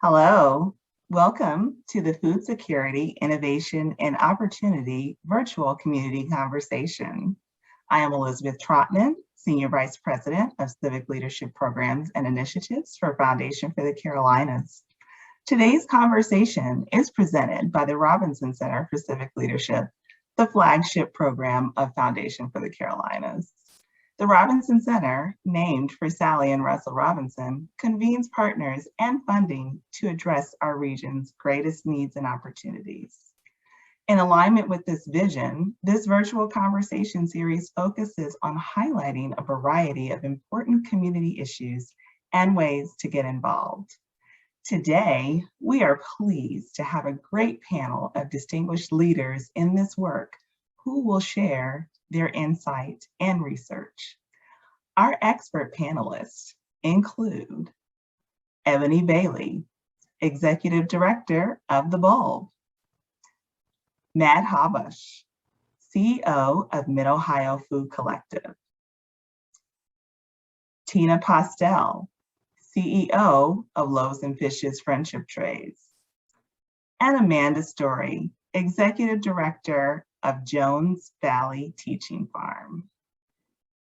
Hello, welcome to the Food Security, Innovation, and Opportunity Virtual Community Conversation. I am Elizabeth Trotman, Senior Vice President of Civic Leadership Programs and Initiatives for Foundation for the Carolinas. Today's conversation is presented by the Robinson Center for Civic Leadership, the flagship program of Foundation for the Carolinas. The Robinson Center, named for Sally and Russell Robinson, convenes partners and funding to address our region's greatest needs and opportunities. In alignment with this vision, this virtual conversation series focuses on highlighting a variety of important community issues and ways to get involved. Today, we are pleased to have a great panel of distinguished leaders in this work who will share their insight and research. Our expert panelists include Ebony Bailey, Executive Director of The Bulb, Matt Habush, CEO of Mid-Ohio Food Collective, Tina Postel, CEO of Loaves and Fishes Friendship Trays, and Amanda Story, Executive Director of Jones Valley Teaching Farm.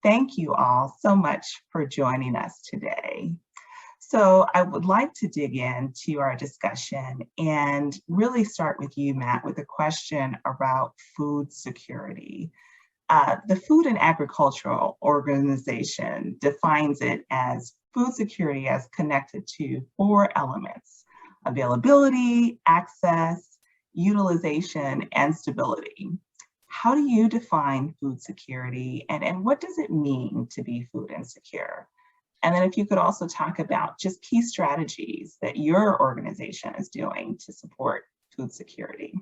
Thank you all so much for joining us today. So I would like to dig into our discussion and really start with you, Matt, with a question about food security. The Food and Agricultural Organization defines it as food security as connected to 4 elements: availability, access, utilization, and stability. How do you define food security, and what does it mean to be food insecure? And then if you could also talk about just key strategies that your organization is doing to support food security.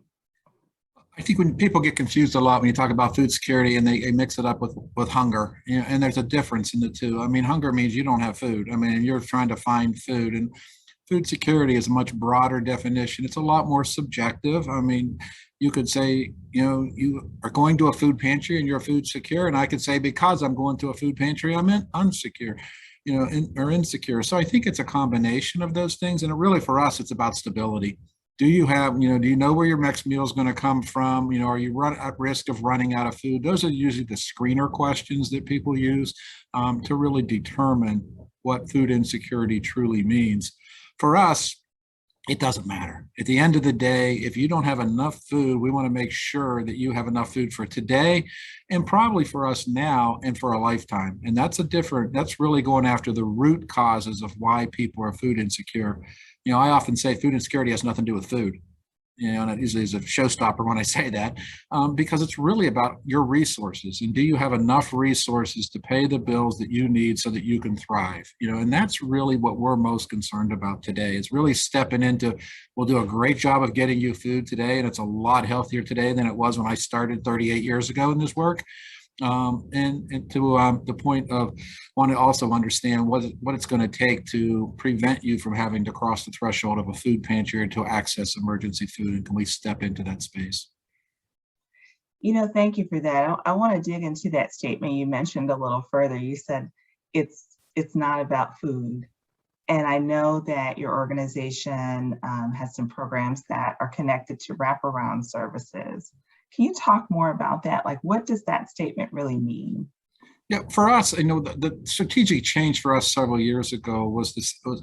I think when people get confused a lot when you talk about food security and they mix it up with hunger, and there's a difference in the two. I mean, hunger means you don't have food. I mean, you're trying to find food, and food security is a much broader definition. It's a lot more subjective. I mean, you could say, you are going to a food pantry and you're food secure. And I could say, because I'm going to a food pantry, I'm unsecure, or insecure. So I think it's a combination of those things. And really for us, it's about stability. Do you have, do you know where your next meal is going to come from? Are you at risk of running out of food? Those are usually the screener questions that people use to really determine what food insecurity truly means. For us, it doesn't matter. At the end of the day, if you don't have enough food, we want to make sure that you have enough food for today and probably for us now and for a lifetime. And that's really going after the root causes of why people are food insecure. I often say food insecurity has nothing to do with food. And it usually is a showstopper when I say that, because it's really about your resources. And do you have enough resources to pay the bills that you need so that you can thrive? And that's really what we're most concerned about today. It's really stepping into, we'll do a great job of getting you food today. And it's a lot healthier today than it was when I started 38 years ago in this work. And to the point of want to also understand what it's going to take to prevent you from having to cross the threshold of a food pantry or to access emergency food, and can we step into that space? Thank you for that. I want to dig into that statement you mentioned a little further. You said it's not about food. And I know that your organization has some programs that are connected to wraparound services. Can you talk more about that? Like, what does that statement really mean? Yeah, for us, the strategic change for us several years ago was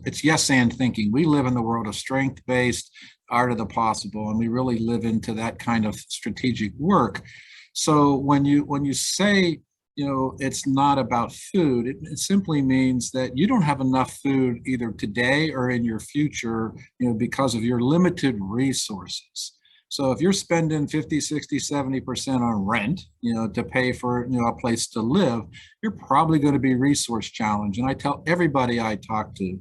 it's yes and thinking. We live in the world of strength-based art of the possible, and we really live into that kind of strategic work. So when you say, it's not about food, it simply means that you don't have enough food either today or in your future, because of your limited resources. So if you're spending 50, 60, 70% on rent, to pay for, a place to live, you're probably going to be resource challenged. And I tell everybody I talk to,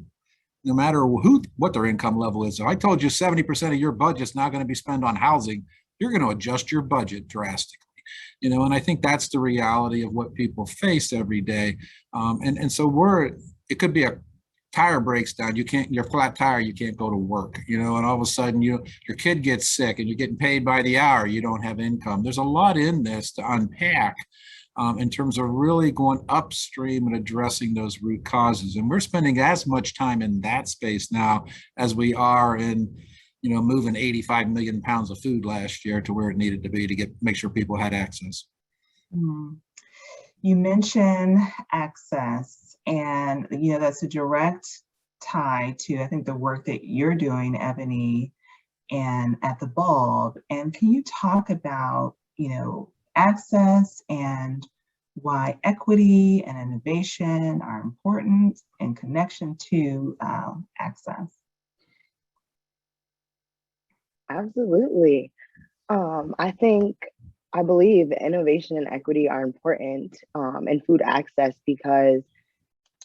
no matter what their income level is, if I told you 70% of your budget's not going to be spent on housing, you're going to adjust your budget drastically. And I think that's the reality of what people face every day. And so it could be a tire breaks down, your flat tire, you can't go to work, and all of a sudden your kid gets sick and you're getting paid by the hour, you don't have income. There's a lot in this to unpack. in terms of really going upstream and addressing those root causes. And we're spending as much time in that space now as we are in, moving 85 million pounds of food last year to where it needed to be to make sure people had access. Mm. You mentioned access, and that's a direct tie to, I think, the work that you're doing, Ebony, and at the Bulb. And can you talk about, access and why equity and innovation are important in connection to access? Absolutely. I believe innovation and equity are important in food access because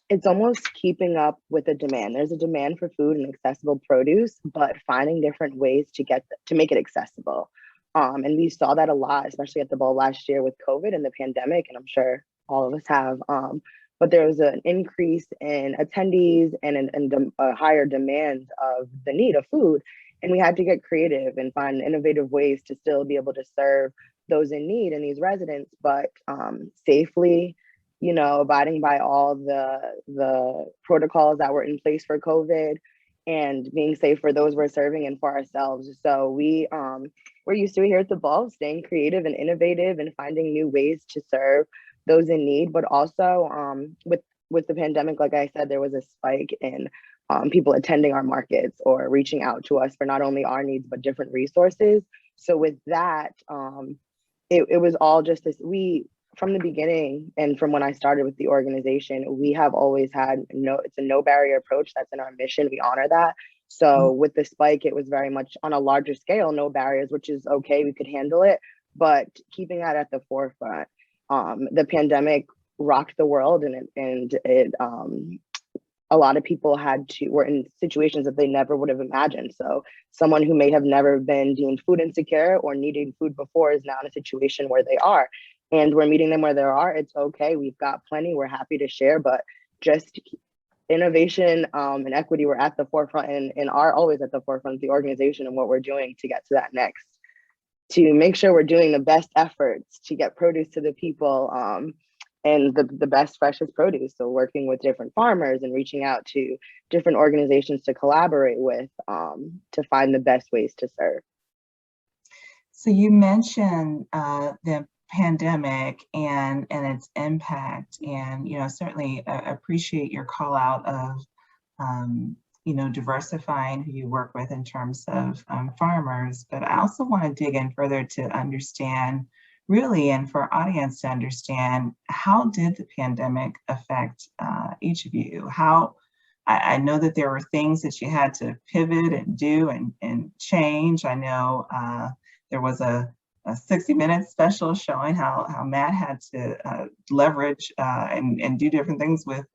it's almost keeping up with the demand. There's a demand for food and accessible produce, but finding different ways to make it accessible. And we saw that a lot, especially at the Bowl last year with COVID and the pandemic, and I'm sure all of us have. But there was an increase in attendees and a higher demand of the need of food. And we had to get creative and find innovative ways to still be able to serve those in need and these residents, but safely, abiding by all the protocols that were in place for COVID and being safe for those we're serving and for ourselves. So we're used to it here at the Bulb, staying creative and innovative and finding new ways to serve those in need, but also with the pandemic, like I said, there was a spike in people attending our markets or reaching out to us for not only our needs, but different resources. So with that, it was all just this, from the beginning and from when I started with the organization, we have always had it's a no barrier approach. That's in our mission. We honor that. So with the spike, it was very much on a larger scale, no barriers, which is okay. We could handle it, but keeping that at the forefront. The pandemic rocked the world, and it a lot of people were in situations that they never would have imagined. So someone who may have never been deemed food insecure or needing food before is now in a situation where they are. And we're meeting them where they are. It's okay. We've got plenty. We're happy to share, but just innovation and equity were at the forefront and are always at the forefront of the organization and what we're doing to get to that next, to make sure we're doing the best efforts to get produce to the people and the best, freshest produce. So working with different farmers and reaching out to different organizations to collaborate with to find the best ways to serve. So you mentioned the pandemic and its impact, and certainly appreciate your call out of diversifying who you work with in terms of farmers. But I also want to dig in further to understand, really, and for our audience to understand, how did the pandemic affect each of you? I know that there were things that you had to pivot and do and change. I know there was a 60-minute special showing how Matt had to leverage and do different things with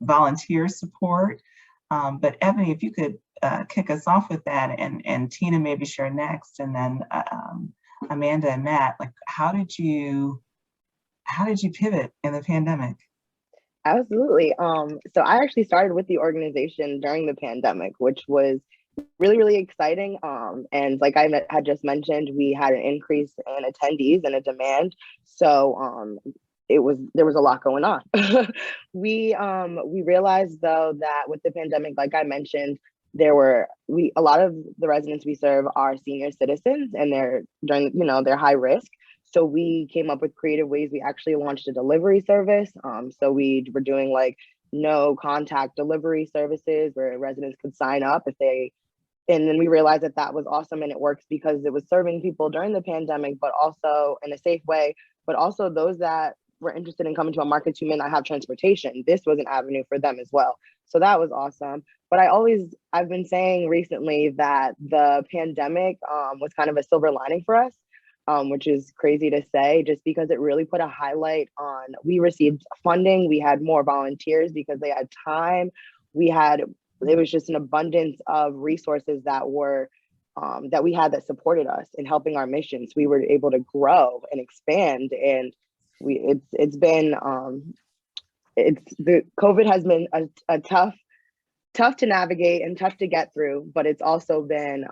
volunteer support. But Ebony, if you could kick us off with that, and Tina maybe share next, and then Amanda and Matt, like how did you pivot in the pandemic? Absolutely. So I actually started with the organization during the pandemic, which was really, really exciting. And like I had just mentioned, we had an increase in attendees and a demand. So there was a lot going on. We realized though that with the pandemic, like I mentioned, a lot of the residents we serve are senior citizens, and they're high risk. So we came up with creative ways. We actually launched a delivery service. So we were doing like no contact delivery services where residents could sign up and then we realized that was awesome, and it works because it was serving people during the pandemic, but also in a safe way, but also those that were interested in coming to a market who may not have transportation. This was an avenue for them as well. So that was awesome. But I've been saying recently that the pandemic was kind of a silver lining for us, which is crazy to say, just because it really put a highlight on, we received funding, we had more volunteers because they had time, it was just an abundance of resources that we had that supported us in helping our missions. We were able to grow and expand, and the COVID has been a tough to navigate and tough to get through, but it's also been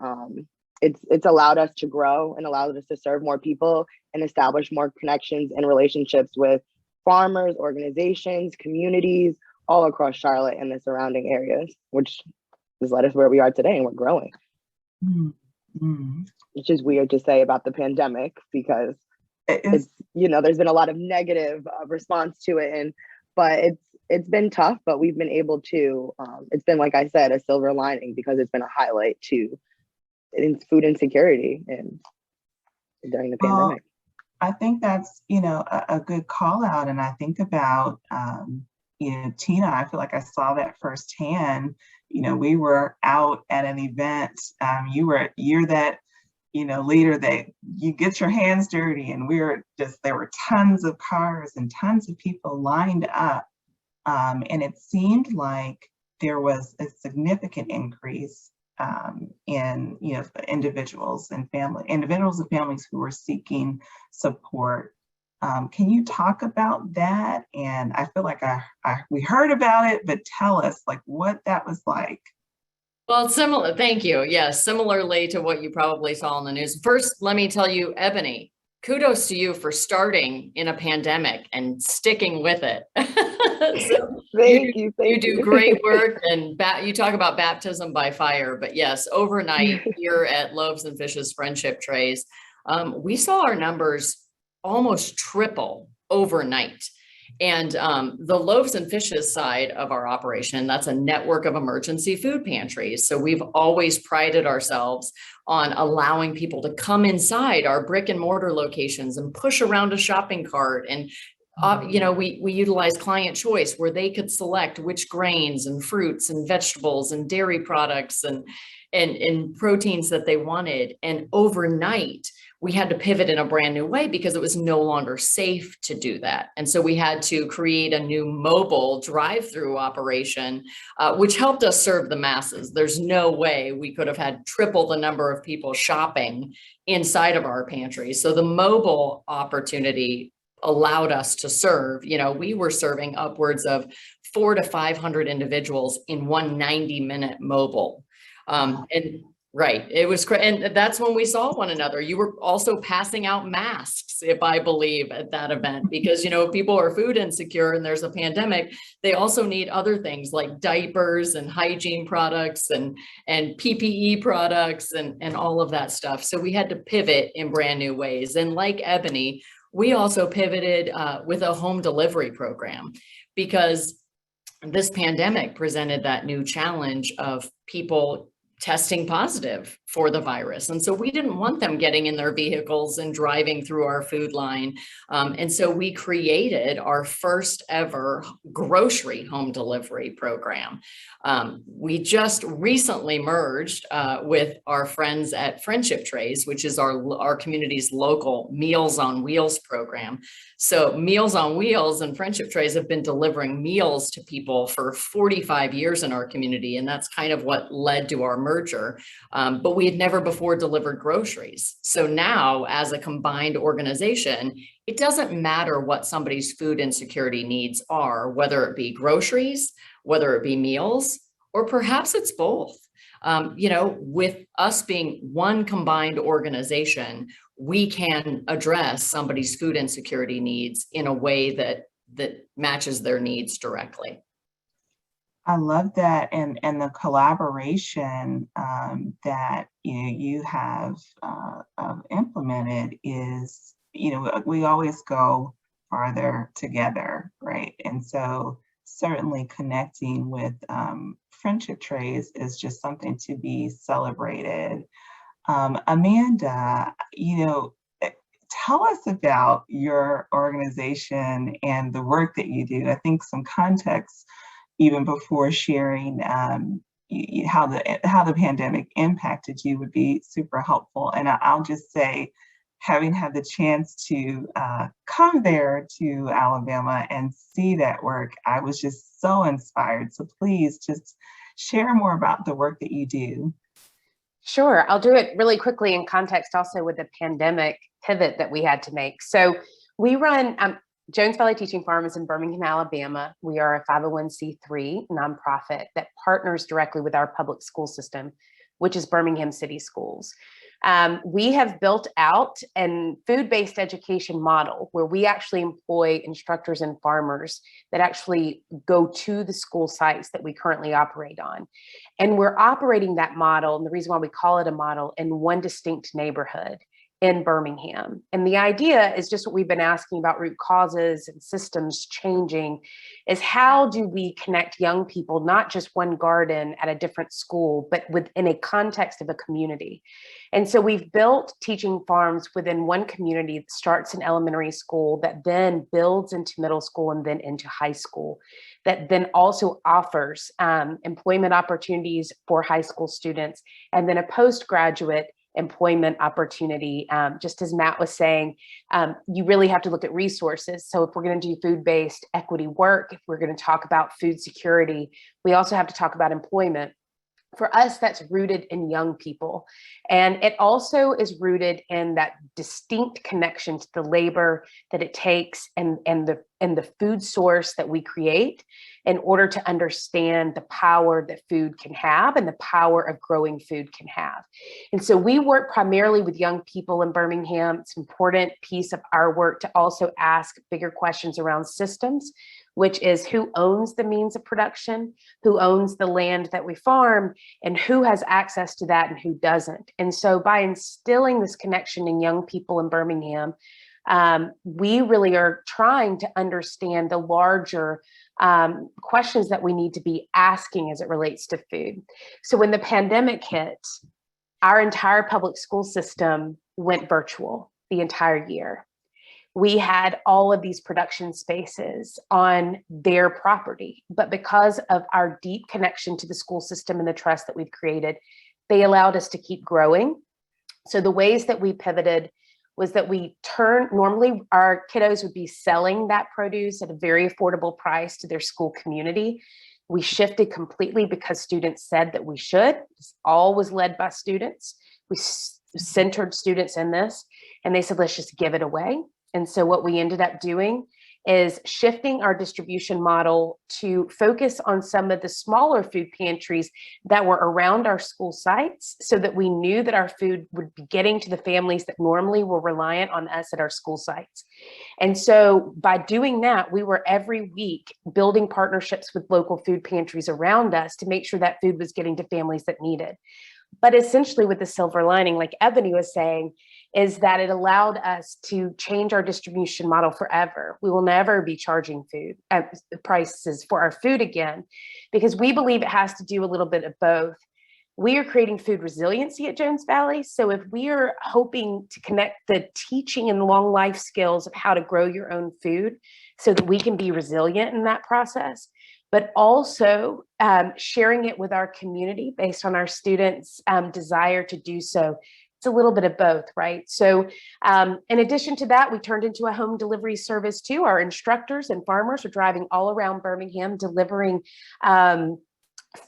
it's allowed us to grow and allowed us to serve more people and establish more connections and relationships with farmers, organizations, communities all across Charlotte and the surrounding areas, which has led us where we are today, and we're growing. Mm-hmm. Which is weird to say about the pandemic, because it's, you know, there's been a lot of negative response to it, but it's been tough, but we've been able to, it's been, like I said, a silver lining, because it's been a highlight to food insecurity and during the pandemic. I think that's, you know, a good call out. And I think about, you know, Tina, I feel like I saw that firsthand. You know, we were out at an event. You're that, you know, leader that you get your hands dirty, and there were tons of cars and tons of people lined up. And it seemed like there was a significant increase in, you know, individuals and families who were seeking support. Can you talk about that? And I feel like we heard about it, but tell us like what that was like. Well, similar, thank you. Yes, similarly to what you probably saw in the news. First, let me tell you, Ebony, kudos to you for starting in a pandemic and sticking with it. So Thank you. You do great work, and you talk about baptism by fire. But yes, overnight here at Loaves and Fishes Friendship Trays, we saw our numbers almost triple overnight. And the Loaves and Fishes side of our operation, that's a network of emergency food pantries. So we've always prided ourselves on allowing people to come inside our brick and mortar locations and push around a shopping cart. And you know, we utilize client choice, where they could select which grains and fruits and vegetables and dairy products and proteins that they wanted. And overnight, we had to pivot in a brand new way, because it was no longer safe to do that. And so we had to create a new mobile drive-through operation, which helped us serve the masses. There's no way we could have had triple the number of people shopping inside of our pantry. So the mobile opportunity allowed us to serve, you know, we were serving upwards of 400 to 500 individuals in one 90-minute mobile. And right, it was great. And that's when we saw one another. You were also passing out masks, if I believe, at that event, because, you know, people are food insecure and there's a pandemic. They also need other things like diapers and hygiene products and PPE products and all of that stuff. So we had to pivot in brand new ways. And like Ebony, we also pivoted with a home delivery program, because this pandemic presented that new challenge of people testing positive for the virus. And so we didn't want them getting in their vehicles and driving through our food line. And so we created our first ever grocery home delivery program. We just recently merged with our friends at Friendship Trays, which is our community's local Meals on Wheels program. So Meals on Wheels and Friendship Trays have been delivering meals to people for 45 years in our community. And that's kind of what led to our merger. But we had never before delivered groceries. So now, as a combined organization, it doesn't matter what somebody's food insecurity needs are, whether it be groceries, whether it be meals, or perhaps it's both. You know, with us being one combined organization, we can address somebody's food insecurity needs in a way that matches their needs directly. I love that, and the collaboration that you have implemented is, you know, we always go farther together, right? And so certainly connecting with Friendship Trays is just something to be celebrated. Amanda, you know, tell us about your organization and the work that you do. I think some context, even before sharing how the pandemic impacted you, would be super helpful. And I'll just say, having had the chance to come there to Alabama and see that work, I was just so inspired. So please just share more about the work that you do. Sure, I'll do it really quickly in context also with the pandemic pivot that we had to make. So we run Jones Valley Teaching Farm is in Birmingham, Alabama. We are a 501c3 nonprofit that partners directly with our public school system, which is Birmingham City Schools. We have built out an food-based education model where we actually employ instructors and farmers that actually go to the school sites that we currently operate on. And we're operating that model, and the reason why we call it a model, in one distinct neighborhood in Birmingham. And the idea is just what we've been asking about root causes and systems changing, is how do we connect young people, not just one garden at a different school, but within a context of a community. And so we've built teaching farms within one community that starts in elementary school, that then builds into middle school and then into high school, that then also offers employment opportunities for high school students, and then a postgraduate employment opportunity. Just as Matt was saying, you really have to look at resources. So if we're going to do food-based equity work, if we're going to talk about food security, we also have to talk about employment. For us, that's rooted in young people. And it also is rooted in that distinct connection to the labor that it takes and the food source that we create in order to understand the power that food can have and the power of growing food can have. And so we work primarily with young people in Birmingham. It's an important piece of our work to also ask bigger questions around systems, which is who owns the means of production, who owns the land that we farm, and who has access to that and who doesn't. And so by instilling this connection in young people in Birmingham, we really are trying to understand the larger questions that we need to be asking as it relates to food. So when the pandemic hit, our entire public school system went virtual the entire year. We had all of these production spaces on their property, but because of our deep connection to the school system and the trust that we've created, they allowed us to keep growing. So the ways that we pivoted was that normally our kiddos would be selling that produce at a very affordable price to their school community. We shifted completely because students said that we should. This all was led by students. We centered students in this, and they said, let's just give it away. And so what we ended up doing is shifting our distribution model to focus on some of the smaller food pantries that were around our school sites, so that we knew that our food would be getting to the families that normally were reliant on us at our school sites. And so by doing that, we were every week building partnerships with local food pantries around us to make sure that food was getting to families that need it. But essentially with the silver lining, like Ebony was saying, is that it allowed us to change our distribution model forever. We will never be charging food prices for our food again, because we believe it has to do a little bit of both. We are creating food resiliency at Jones Valley. So if we are hoping to connect the teaching and long life skills of how to grow your own food so that we can be resilient in that process, but also sharing it with our community based on our students' desire to do so. It's a little bit of both, right? So in addition to that, we turned into a home delivery service too. Our instructors and farmers are driving all around Birmingham, delivering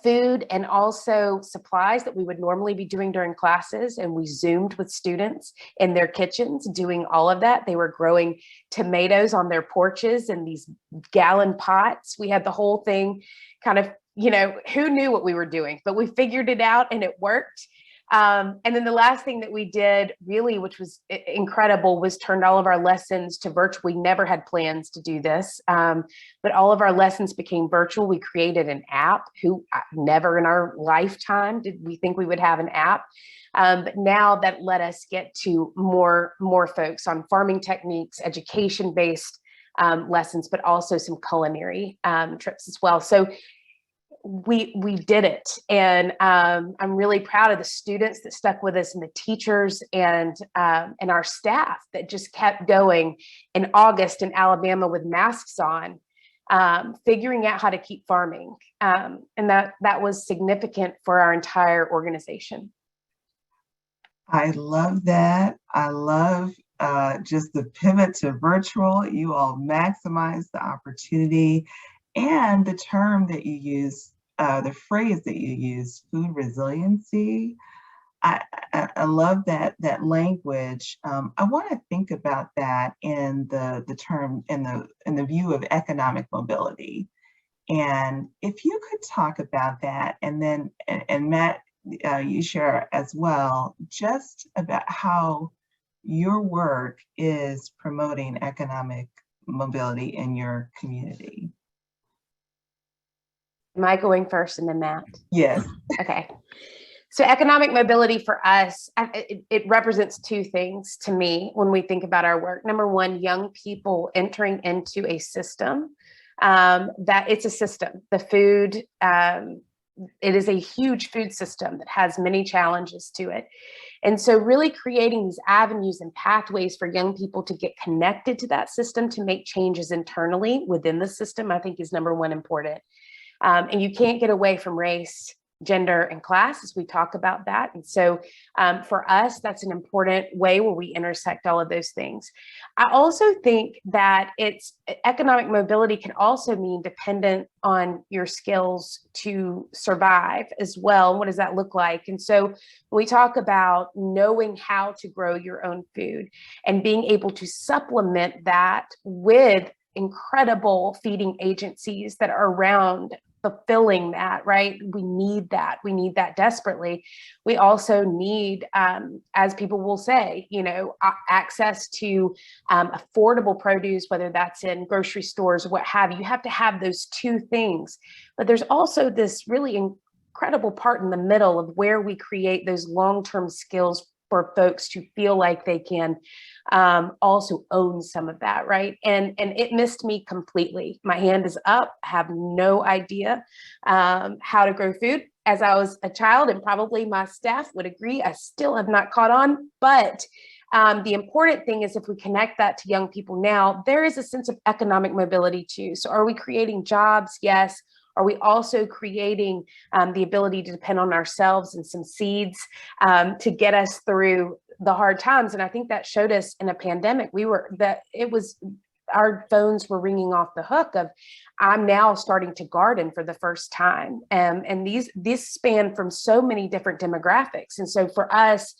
food and also supplies that we would normally be doing during classes. And we Zoomed with students in their kitchens doing all of that. They were growing tomatoes on their porches in these gallon pots. We had the whole thing kind of, who knew what we were doing, but we figured it out and it worked. And then the last thing that we did really, which was incredible, was turned all of our lessons to virtual. We never had plans to do this, but all of our lessons became virtual. We created an app. Never in our lifetime did we think we would have an app. But now that let us get to more folks on farming techniques, education-based lessons, but also some culinary trips as well. So we did it, and I'm really proud of the students that stuck with us, and the teachers and our staff that just kept going in August in Alabama with masks on, figuring out how to keep farming, and that was significant for our entire organization. I love that. I love just the pivot to virtual. You all maximize the opportunity, and the term that you use, the phrase that you use, food resiliency. I love that language. I want to think about that in the term, in the view of economic mobility. And if you could talk about that, and then, and Matt, you share as well, just about how your work is promoting economic mobility in your community. Am I going first and then Matt? Yes. Okay. So economic mobility for us, it represents two things to me when we think about our work. Number one, young people entering into a system, that it's a system. The food, it is a huge food system that has many challenges to it. And so really creating these avenues and pathways for young people to get connected to that system, to make changes internally within the system, I think is number one important. And you can't get away from race, gender, and class as we talk about that. And so for us, that's an important way where we intersect all of those things. I also think that economic mobility can also mean dependent on your skills to survive as well. What does that look like? And so when we talk about knowing how to grow your own food and being able to supplement that with incredible feeding agencies that are around fulfilling that, right? We need that. We need that desperately. We also need, as people will say, access to affordable produce, whether that's in grocery stores or what have you. You have to have those two things. But there's also this really incredible part in the middle of where we create those long-term skills for folks to feel like they can also own some of that, right? And it missed me completely. My hand is up. I have no idea how to grow food. As I was a child, and probably my staff would agree, I still have not caught on. But the important thing is if we connect that to young people now, there is a sense of economic mobility too. So are we creating jobs? Yes. Are we also creating the ability to depend on ourselves and some seeds to get us through the hard times? And I think that showed us in a pandemic. Our phones were ringing off the hook of, I'm now starting to garden for the first time. And these span from so many different demographics. And so for us,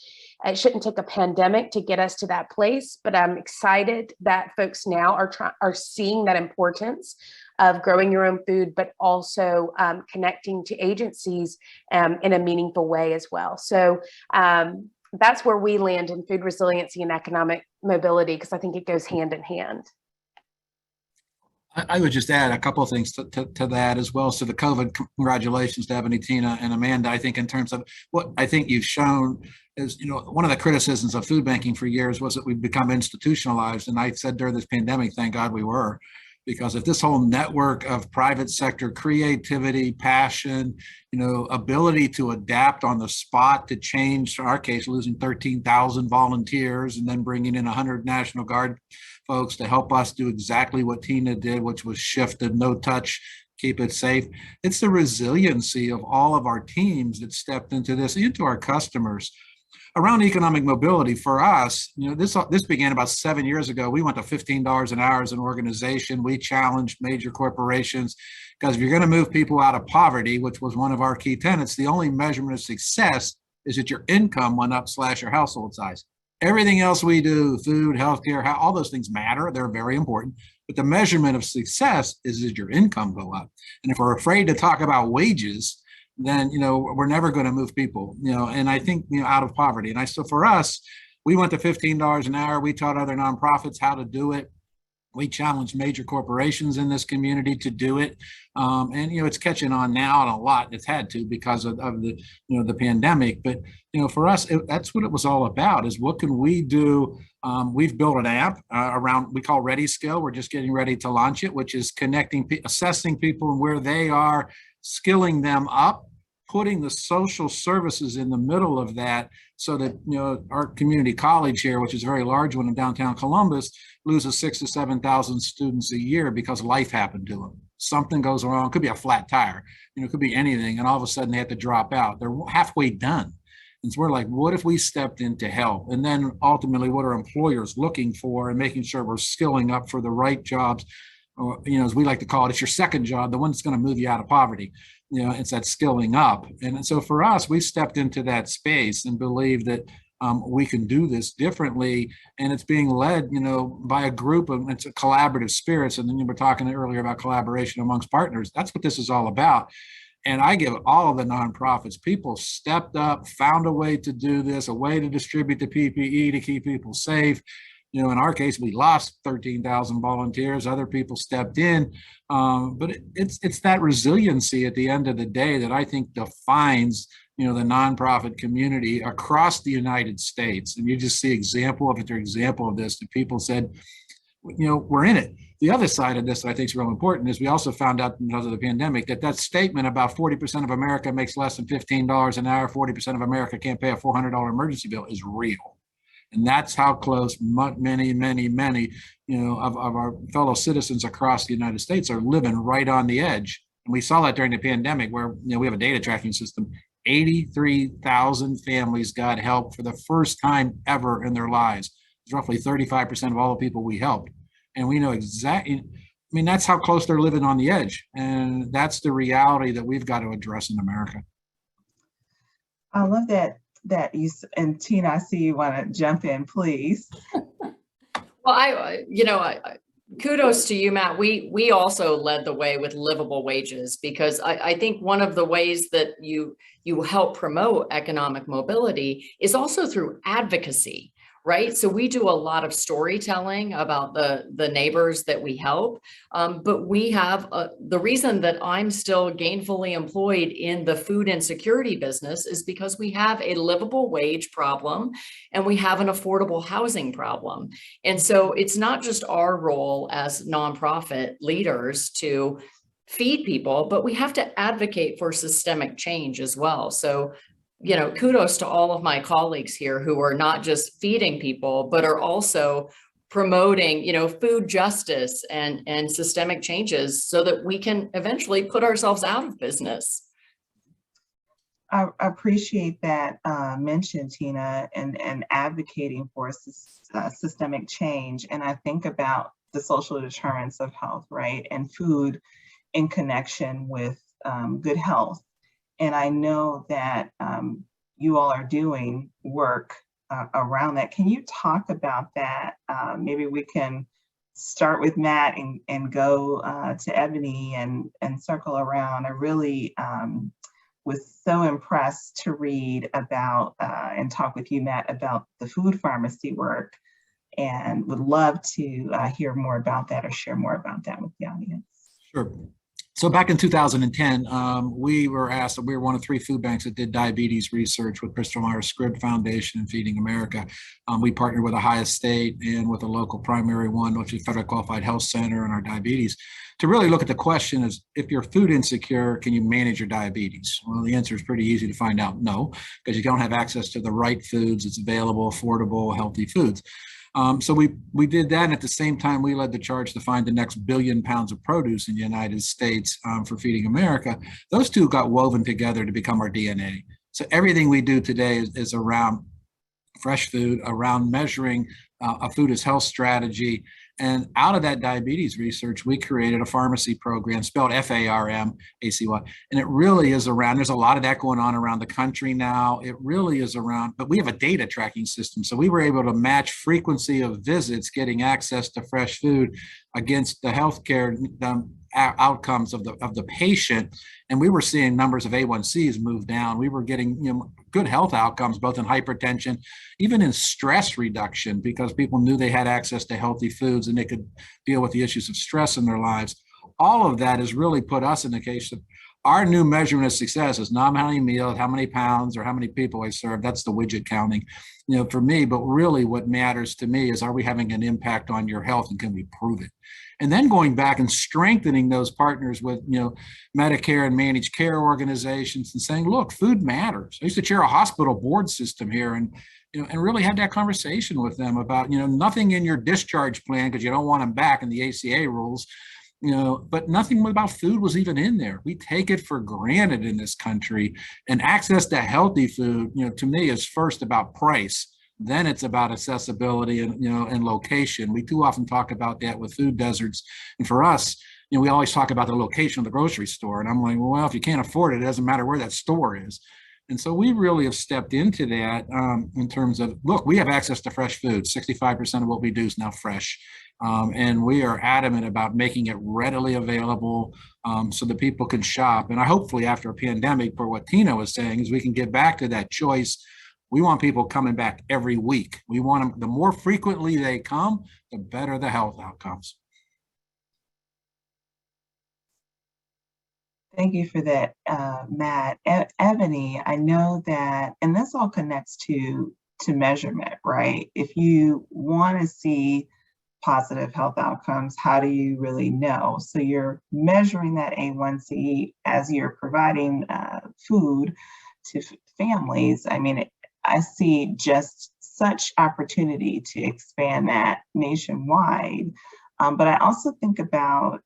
it shouldn't take a pandemic to get us to that place, but I'm excited that folks now are seeing that importance of growing your own food, but also connecting to agencies in a meaningful way as well. So that's where we land in food resiliency and economic mobility, because I think it goes hand in hand. I would just add a couple of things to that as well. So the COVID, congratulations to Ebony, Tina, and Amanda. I think in terms of what I think you've shown is, one of the criticisms of food banking for years was that we've become institutionalized. And I said during this pandemic, thank God we were, because if this whole network of private sector creativity, passion, ability to adapt on the spot to change, in our case, losing 13,000 volunteers and then bringing in 100 National Guard folks to help us do exactly what Tina did, which was shifted, no touch, keep it safe. It's the resiliency of all of our teams that stepped into this, into our customers. Around economic mobility for us, this began about 7 years ago. We went to $15 an hour as an organization. We challenged major corporations because if you're going to move people out of poverty, which was one of our key tenets, the only measurement of success is that your income went up / your household size. Everything else we do, food, healthcare, all those things matter. They're very important. But the measurement of success is that your income go up. And if we're afraid to talk about wages, then we're never going to move people, and I think out of poverty. And so for us, we went to $15 an hour. We taught other nonprofits how to do it. We challenged major corporations in this community to do it, and it's catching on now, and a lot it's had to because of the the pandemic. But for us, that's what it was all about: is what can we do? We've built an app around we call Ready Skill. We're just getting ready to launch it, which is assessing people and where they are, skilling them up, putting the social services in the middle of that so that, our community college here, which is a very large one in downtown Columbus, loses 6,000 to 7,000 students a year because life happened to them. Something goes wrong. It could be a flat tire, it could be anything. And all of a sudden they have to drop out. They're halfway done. And so we're like, what if we stepped in to help? And then ultimately, what are employers looking for, and making sure we're skilling up for the right jobs? Or, as we like to call it, it's your second job, the one that's going to move you out of poverty. It's that skilling up. And so for us, we stepped into that space and believe that we can do this differently. And it's being led, by a group of, it's a collaborative spirits. And then you were talking earlier about collaboration amongst partners. That's what this is all about. And I give all of the nonprofits, people stepped up, found a way to do this, a way to distribute the PPE to keep people safe. In our case, we lost 13,000 volunteers. Other people stepped in, but it's that resiliency at the end of the day that I think defines the nonprofit community across the United States. And you just see example of this. That people said, we're in it. The other side of this that I think is real important is we also found out because of the pandemic that statement about 40% of America makes less than $15 an hour, 40% of America can't pay a $400 emergency bill is real. And that's how close many of our fellow citizens across the United States are living right on the edge. And we saw that during the pandemic where we have a data tracking system. 83,000 families got help for the first time ever in their lives. It's roughly 35% of all the people we helped. And we know exactly, that's how close they're living on the edge. And that's the reality that we've got to address in America. I love that you, and Tina, I see you want to jump in, please. Well, kudos to you, Matt. We also led the way with livable wages, because I think one of the ways that you help promote economic mobility is also through advocacy. Right. So we do a lot of storytelling about the neighbors that we help. But we have the reason that I'm still gainfully employed in the food insecurity business is because we have a livable wage problem and we have an affordable housing problem. And so it's not just our role as nonprofit leaders to feed people, but we have to advocate for systemic change as well. So kudos to all of my colleagues here who are not just feeding people, but are also promoting, food justice and systemic changes so that we can eventually put ourselves out of business. I appreciate that mention, Tina, and advocating for systemic change. And I think about the social determinants of health, right? And food in connection with good health. And I know that you all are doing work around that. Can you talk about that? Maybe we can start with Matt and go to Ebony and circle around. I really was so impressed to read about and talk with you, Matt, about the food pharmacy work, and would love to hear more about that or share more about that with the audience. Sure. So back in 2010, we were asked, we were one of 3 food banks that did diabetes research with Bristol Myers Squibb Foundation and Feeding America. We partnered with Ohio State and with a local primary one, which is Federal Qualified Health Center, and our diabetes, to really look at the question is, if you're food insecure, can you manage your diabetes? Well, the answer is pretty easy to find out, no, because you don't have access to the right foods. It's available, affordable, healthy foods. So we did that, and at the same time, we led the charge to find the next 1 billion pounds of produce in the United States for Feeding America. Those two got woven together to become our DNA. So everything we do today is around fresh food, around measuring a food as health strategy. And out of that diabetes research, we created a pharmacy program spelled Pharmacy. And it really is around, there's a lot of that going on around the country now. It really is around, but we have a data tracking system. So we were able to match frequency of visits, getting access to fresh food against the healthcare outcomes of the patient. And we were seeing numbers of A1Cs move down. We were getting good health outcomes, both in hypertension, even in stress reduction, because people knew they had access to healthy foods and they could deal with the issues of stress in their lives. All of that has really put us in the case of our new measurement of success is not how many meals, how many pounds, or how many people I serve. That's the widget counting, for me. But really what matters to me is, are we having an impact on your health, and can we prove it? And then going back and strengthening those partners with, Medicare and managed care organizations, and saying, look, food matters. I used to chair a hospital board system here, and really had that conversation with them about, nothing in your discharge plan, because you don't want them back in the ACA rules, but nothing about food was even in there. We take it for granted in this country, and access to healthy food, to me is first about price. Then it's about accessibility and location. We too often talk about that with food deserts. And for us, we always talk about the location of the grocery store. And I'm like, well, if you can't afford it, it doesn't matter where that store is. And so we really have stepped into that in terms of, look, we have access to fresh food. 65% of what we do is now fresh. And we are adamant about making it readily available so that people can shop. And I hopefully after a pandemic, for what Tina was saying, is we can get back to that choice. We want people coming back every week. We want them, the more frequently they come, the better the health outcomes. Thank you for that, Matt. Ebony, I know that, and this all connects to measurement, right? If you want to see positive health outcomes, how do you really know? So you're measuring that A1C as you're providing food to families. I mean, I see just such opportunity to expand that nationwide. But I also think about,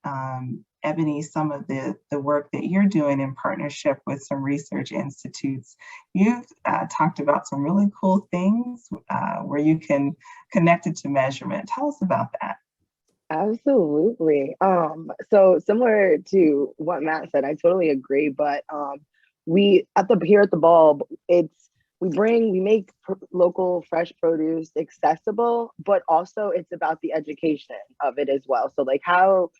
Ebony, some of the work that you're doing in partnership with some research institutes. You've talked about some really cool things where you can connect it to measurement. Tell us about that. Absolutely. So similar to what Matt said, I totally agree. But we here at the Bulb, we make local fresh produce accessible, but also it's about the education of it as well. So like how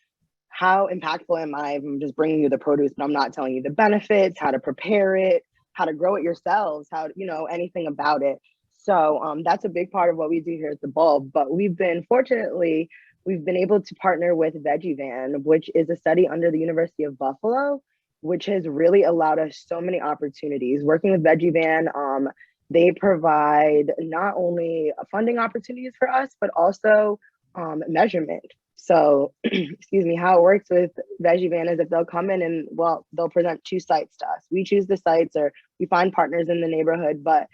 impactful am I? I'm just bringing you the produce, but I'm not telling you the benefits, how to prepare it, how to grow it yourselves, anything about it. So that's a big part of what we do here at the Bulb. But we've been able to partner with Veggie Van, which is a study under the University of Buffalo, which has really allowed us so many opportunities. Working with Veggie Van, they provide not only funding opportunities for us, but also measurement. So, excuse me, how it works with Veggie Van is if they'll come in and, they'll present 2 sites to us. We choose the sites or we find partners in the neighborhood, but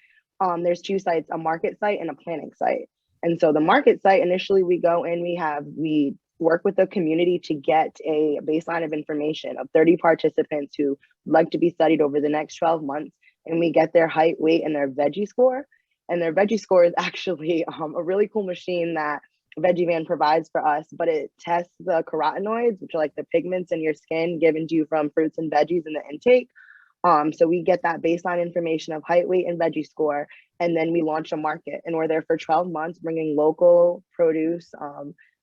there's 2 sites, a market site and a planning site. And so the market site, initially we go in, we work with the community to get a baseline of information of 30 participants who like to be studied over the next 12 months. And we get their height, weight, and their veggie score. And their veggie score is actually a really cool machine that Veggie Van provides for us, but it tests the carotenoids, which are like the pigments in your skin given to you from fruits and veggies in the intake. So we get that baseline information of height, weight, and veggie score, and then we launch a market. And we're there for 12 months, bringing local produce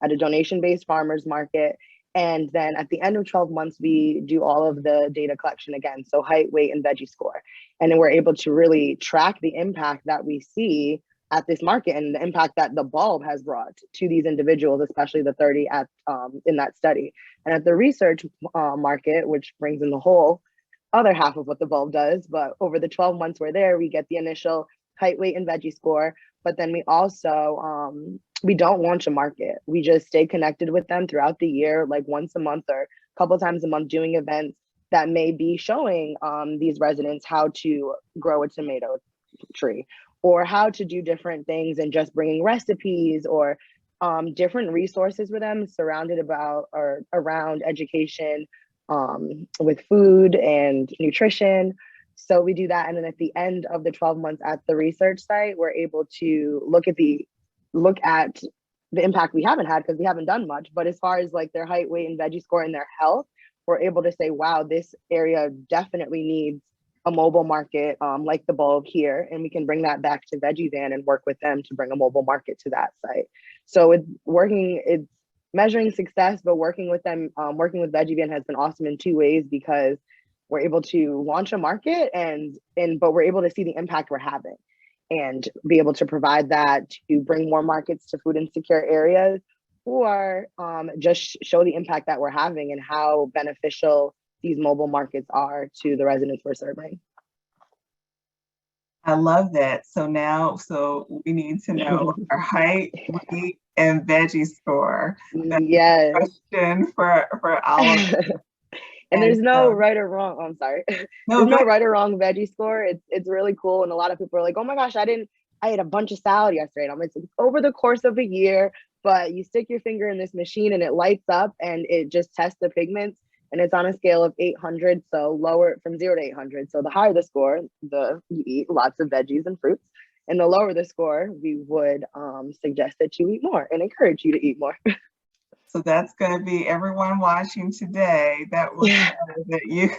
at a donation-based farmers market. And then at the end of 12 months, we do all of the data collection again. So height, weight, and veggie score. And then we're able to really track the impact that we see at this market and the impact that the Bulb has brought to these individuals, especially the 30 in that study. And at the research market, which brings in the whole other half of what the Bulb does, but over the 12 months we're there, we get the initial height, weight, and veggie score. But then we also, we don't launch a market. We just stay connected with them throughout the year, like once a month or a couple times a month, doing events that may be showing these residents how to grow a tomato tree or how to do different things, and just bringing recipes or different resources for them surrounded about or around education with food and nutrition. So we do that. And then at the end of the 12 months at the research site, we're able to look at the impact we haven't had because we haven't done much. But as far as like their height, weight, and veggie score and their health, we're able to say, wow, this area definitely needs a mobile market like the Bulb here. And we can bring that back to Veggie Van and work with them to bring a mobile market to that site. So it's measuring success, but working with them, working with Veggie Van has been awesome in 2 ways, because we're able to launch a market but we're able to see the impact we're having and be able to provide that to bring more markets to food insecure areas, or just show the impact that we're having and how beneficial these mobile markets are to the residents we're serving. I love that. So we need to know our height, weight, and veggie score. That's yes. a question for all of us. And there's no right or wrong. I'm sorry. No, there's no right or wrong veggie score. It's really cool. And a lot of people are like, oh my gosh, I ate a bunch of salad yesterday. And I'm like, it's over the course of a year, but you stick your finger in this machine and it lights up and it just tests the pigments. And it's on a scale of 800, so lower from 0 to 800. So the higher the score, you eat lots of veggies and fruits. And the lower the score, we would suggest that you eat more and encourage you to eat more. So that's going to be everyone watching today. That will show that you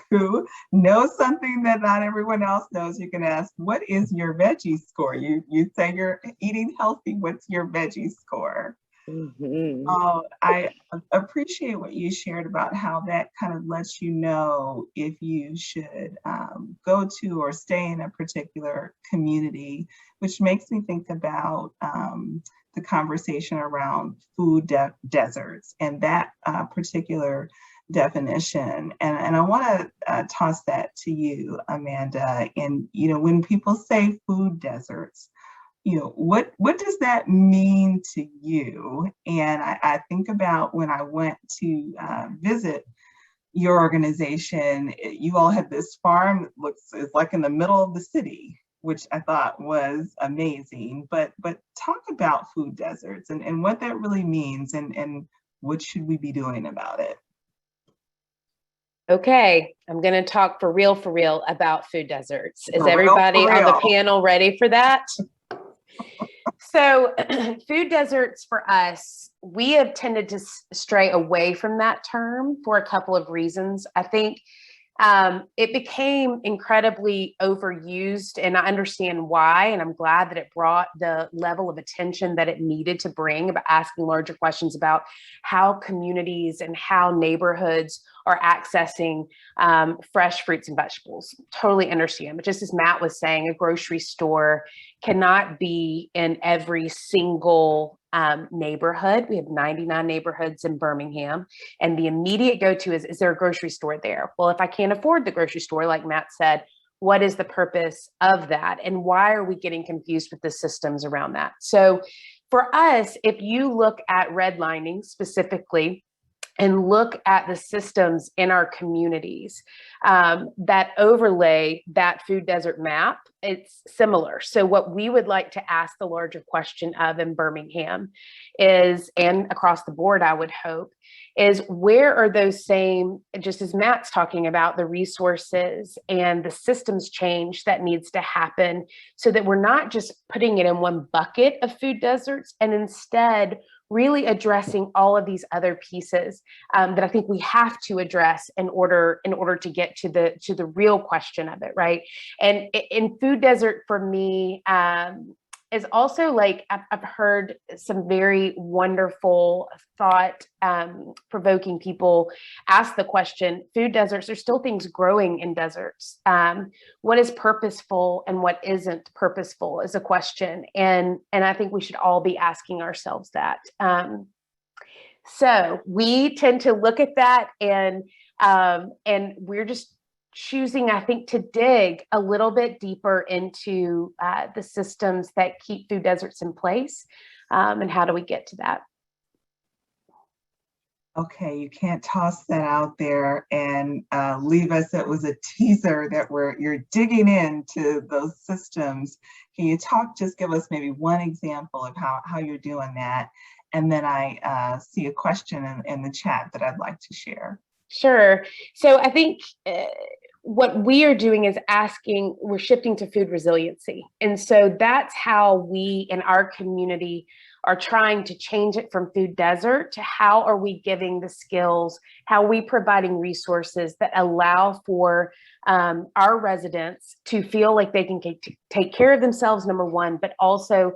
know something that not everyone else knows. You can ask, what is your veggie score? You say you're eating healthy. What's your veggie score? Oh, I appreciate what you shared about how that kind of lets you know if you should go to or stay in a particular community, which makes me think about the conversation around food deserts and that particular definition. And I want to toss that to you, Amanda. And, when people say food deserts, what does that mean to you? And I think about when I went to visit your organization, you all had this farm that is like in the middle of the city, which I thought was amazing. But talk about food deserts and what that really means and what should we be doing about it? Okay, I'm going to talk for real about food deserts. Is For everybody real. on the panel ready for that? So food deserts for us, we have tended to stray away from that term for a couple of reasons. I think it became incredibly overused, and I understand why, and I'm glad that it brought the level of attention that it needed to bring about asking larger questions about how communities and how neighborhoods are accessing fresh fruits and vegetables. Totally understand. But just as Matt was saying, a grocery store cannot be in every single neighborhood. We have 99 neighborhoods in Birmingham, and the immediate go-to is there a grocery store there? Well, if I can't afford the grocery store, like Matt said, what is the purpose of that? And why are we getting confused with the systems around that? So for us, if you look at redlining specifically, and look at the systems in our communities that overlay that food desert map, it's similar. So what we would like to ask the larger question of in Birmingham is, and across the board, I would hope, is where are those same, just as Matt's talking about, the resources and the systems change that needs to happen so that we're not just putting it in one bucket of food deserts, and instead really addressing all of these other pieces that I think we have to address in order to get to the real question of it, right? And in food desert for me is also like I've heard some very wonderful thought provoking people ask the question, food deserts, there's still things growing in deserts. What is purposeful and what isn't purposeful is a question. And I think we should all be asking ourselves that. So we tend to look at that and we're just choosing, I think, to dig a little bit deeper into the systems that keep food deserts in place, and how do we get to that? Okay, you can't toss that out there and leave us. It was a teaser that you're digging into those systems. Can you just give us maybe one example of how you're doing that? And then I see a question in the chat that I'd like to share. Sure. So I think what we are doing is we're shifting to food resiliency. And so that's how we in our community are trying to change it from food desert to how are we giving the skills, how are we providing resources that allow for our residents to feel like they can take care of themselves, number one, but also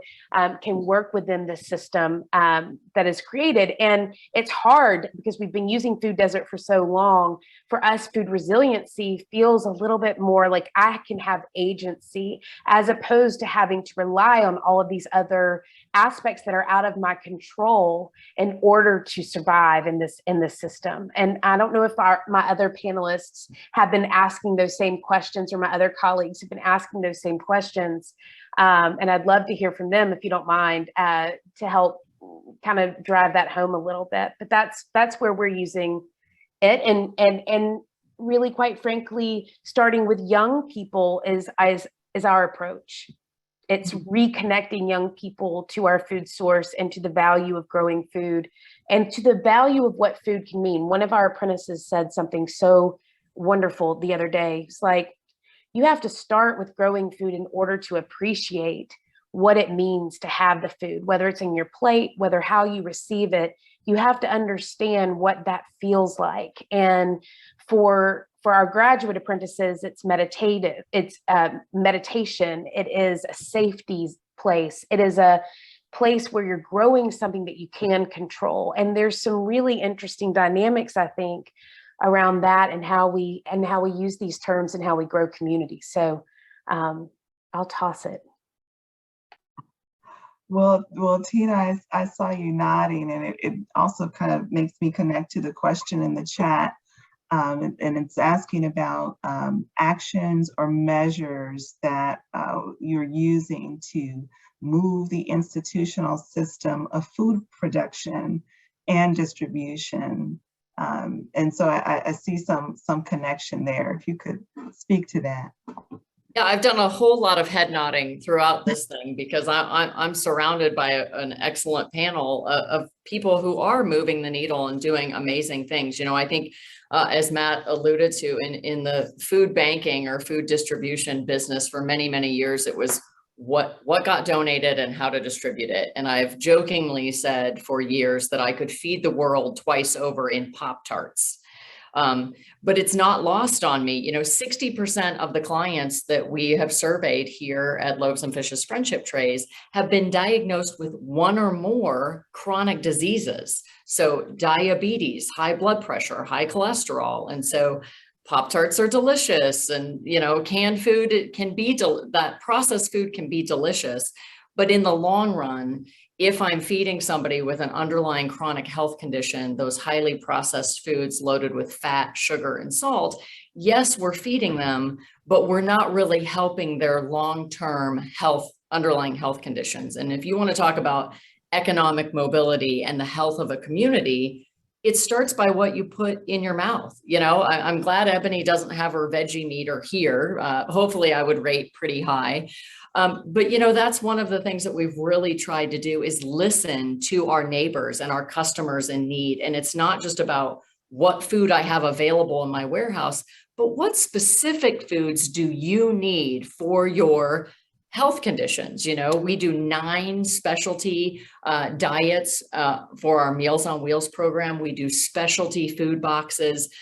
can work within the system that is created. And it's hard because we've been using food desert for so long. For us, food resiliency feels a little bit more like I can have agency as opposed to having to rely on all of these other aspects that are out of my control in order to survive in this system. And I don't know if my other panelists have been asking those same questions, or my other colleagues have been asking those same questions. And I'd love to hear from them, if you don't mind, to help kind of drive that home a little bit. But that's where we're using it. And really, quite frankly, starting with young people is our approach. It's reconnecting young people to our food source and to the value of growing food and to the value of what food can mean. One of our apprentices said something so wonderful the other day. It's like, you have to start with growing food in order to appreciate what it means to have the food, whether it's in your plate, whether how you receive it. you have to understand what that feels like. And for our graduate apprentices, it's meditative, it's meditation, it is a safety place, it is a place where you're growing something that you can control. And there's some really interesting dynamics, I think, around that and how we use these terms and how we grow communities. So I'll toss it. Well, Tina, I saw you nodding, and it also kind of makes me connect to the question in the chat. And it's asking about actions or measures that you're using to move the institutional system of food production and distribution. And so I see some connection there. If you could speak to that. Yeah, I've done a whole lot of head nodding throughout this thing because I'm surrounded by an excellent panel of people who are moving the needle and doing amazing things. You know, I think as Matt alluded to, in the food banking or food distribution business for many, many years, it was what got donated and how to distribute it. And I've jokingly said for years that I could feed the world twice over in Pop-Tarts. But it's not lost on me. You know, 60% of the clients that we have surveyed here at Loaves and Fishes Friendship Trays have been diagnosed with one or more chronic diseases. So diabetes, high blood pressure, high cholesterol. And so Pop-Tarts are delicious, and, you know, canned food, it can be, that processed food can be delicious. But in the long run, if I'm feeding somebody with an underlying chronic health condition, those highly processed foods loaded with fat, sugar, and salt, yes, we're feeding them, but we're not really helping their long-term health, underlying health conditions. And if you want to talk about economic mobility and the health of a community, it starts by what you put in your mouth. You know, I'm glad Ebony doesn't have her veggie meter here. Hopefully I would rate pretty high. But, you know, that's one of the things that we've really tried to do is listen to our neighbors and our customers in need. And it's not just about what food I have available in my warehouse, but what specific foods do you need for your health conditions? You know, we do 9 specialty diets for our Meals on Wheels program. We do specialty food boxes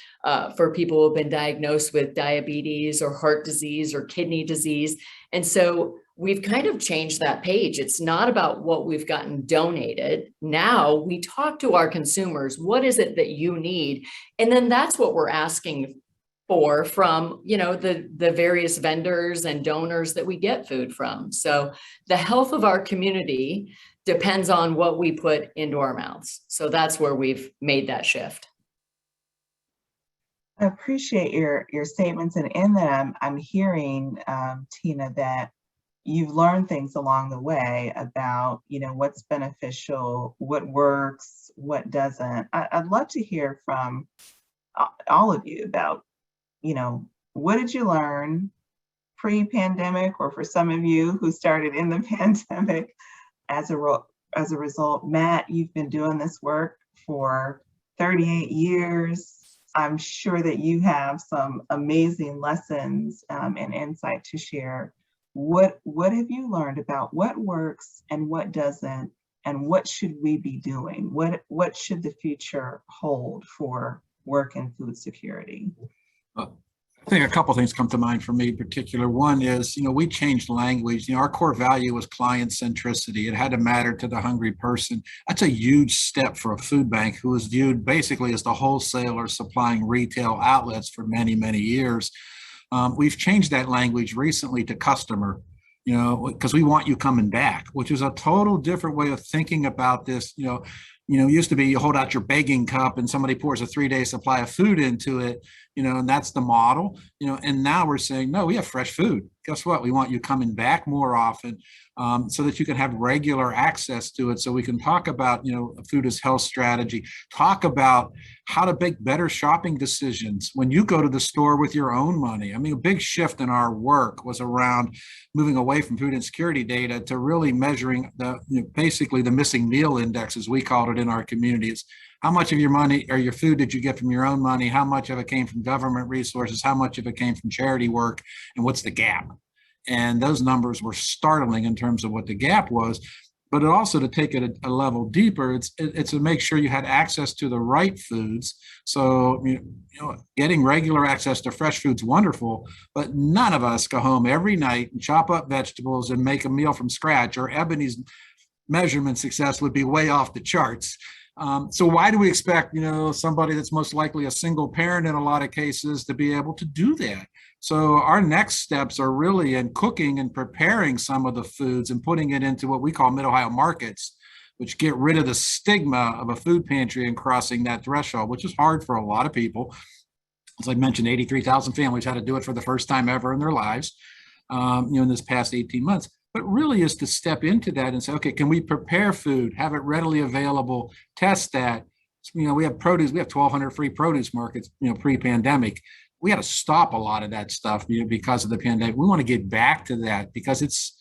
for people who have been diagnosed with diabetes or heart disease or kidney disease. And so we've kind of changed that page. It's not about what we've gotten donated. Now we talk to our consumers. What is it that you need? And then that's what we're asking for from, you know, the various vendors and donors that we get food from. So the health of our community depends on what we put into our mouths. So that's where we've made that shift. I appreciate your statements, and in that I'm hearing, Tina, that you've learned things along the way about, you know, what's beneficial, what works, what doesn't. I'd love to hear from all of you about, you know, what did you learn pre-pandemic, or for some of you who started in the pandemic as a result? Matt, you've been doing this work for 38 years. I'm sure that you have some amazing lessons and insight to share. What have you learned about what works and what doesn't, and what should we be doing? What should the future hold for work and food security? I think a couple of things come to mind for me in particular. One is, you know, we changed language. You know, our core value was client centricity. It had to matter to the hungry person. That's a huge step for a food bank who was viewed basically as the wholesaler supplying retail outlets for many, many years. We've changed that language recently to customer, you know, because we want you coming back, which is a total different way of thinking about this. It used to be you hold out your begging cup and somebody pours a 3-day supply of food into it, you know, and that's the model, you know, and now we're saying, no, we have fresh food. Guess what? We want you coming back more often so that you can have regular access to it. So we can talk about, you know, food as health strategy, talk about how to make better shopping decisions when you go to the store with your own money. I mean, a big shift in our work was around moving away from food insecurity data to really measuring basically the missing meal index, as we called it in our communities. How much of your money or your food did you get from your own money? How much of it came from government resources? How much of it came from charity work? And what's the gap? And those numbers were startling in terms of what the gap was. but also to take it a level deeper, it's to make sure you had access to the right foods. So, getting regular access to fresh food's wonderful, but none of us go home every night and chop up vegetables and make a meal from scratch, or Ebony's measurement success would be way off the charts. So why do we expect, somebody that's most likely a single parent in a lot of cases to be able to do that? So our next steps are really in cooking and preparing some of the foods and putting it into what we call Mid-Ohio markets, which get rid of the stigma of a food pantry and crossing that threshold, which is hard for a lot of people. As I mentioned, 83,000 families had to do it for the first time ever in their lives, in this past 18 months. But really is to step into that and say, okay, can we prepare food, have it readily available, test that? We have produce, we have 1,200 free produce markets, pre-pandemic. We had to stop a lot of that stuff, because of the pandemic. We want to get back to that, because it's